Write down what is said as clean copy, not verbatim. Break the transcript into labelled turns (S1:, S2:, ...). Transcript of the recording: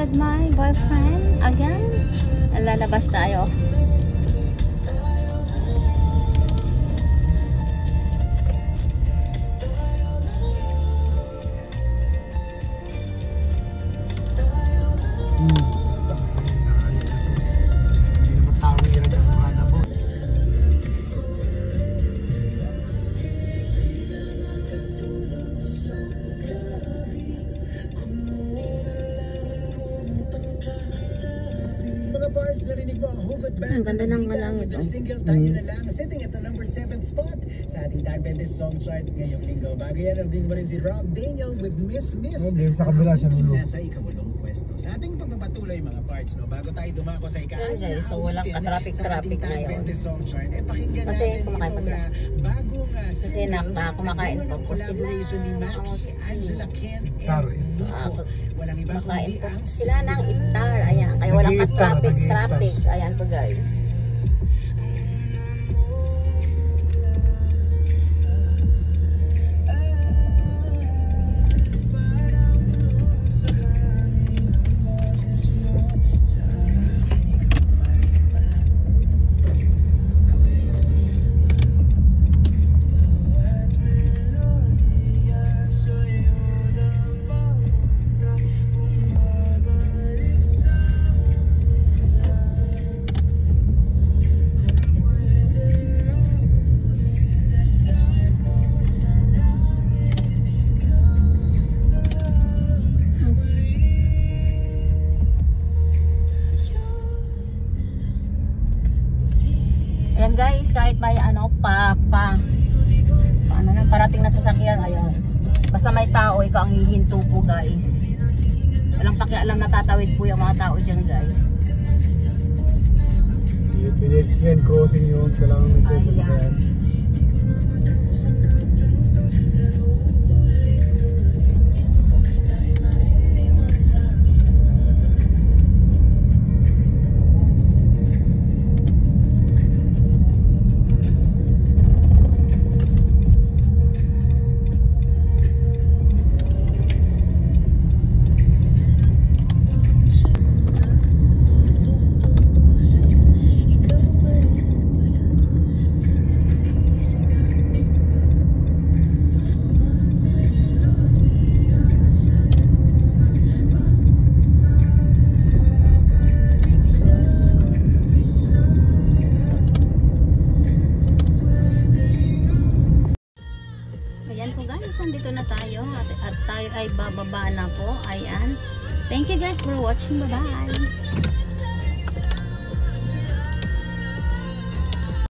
S1: with my boyfriend again. Lalabas tayo. Ang ganda ng langit.
S2: Single tayo na lang, sitting at the number 7 spot sa ating Tag 20 Song Chart ngayong linggo. Bago yan, naging mo rin si Rob Daniel with Miss Miss.
S3: Okay, sa kabila siya nulo.
S2: Nasa ikawalong pwesto. Sa ating pagpapatuloy mga parts, no, bago tayo dumako sa ika-6
S1: so walang ka-traffic
S2: ngayon.
S1: ngayon.
S2: Song Chart, pakinggan
S1: Kasi
S2: natin
S1: kumakain pa sila.
S2: Bagong
S1: kasi kumakain pa po sila.
S2: Collaboration ni Maki, Angela Ken, and Nico. Walang iba kundi ang
S1: sila ng itar. Ayan, kaya walang ka-traffic. Ayan po guys. Ayan guys, kahit may paano nang parating na sasakyan, ayan. Basta may tao, ikaw ang hihinto po guys. Walang pakialam na tatawid po yung mga tao dyan guys.
S3: Pedestrian crossing yun, kailangan may sasakyan.
S1: Ayan po guys, nandito na tayo at tayo ay bababa na po. Ayan. Thank you guys for watching. Bye-bye.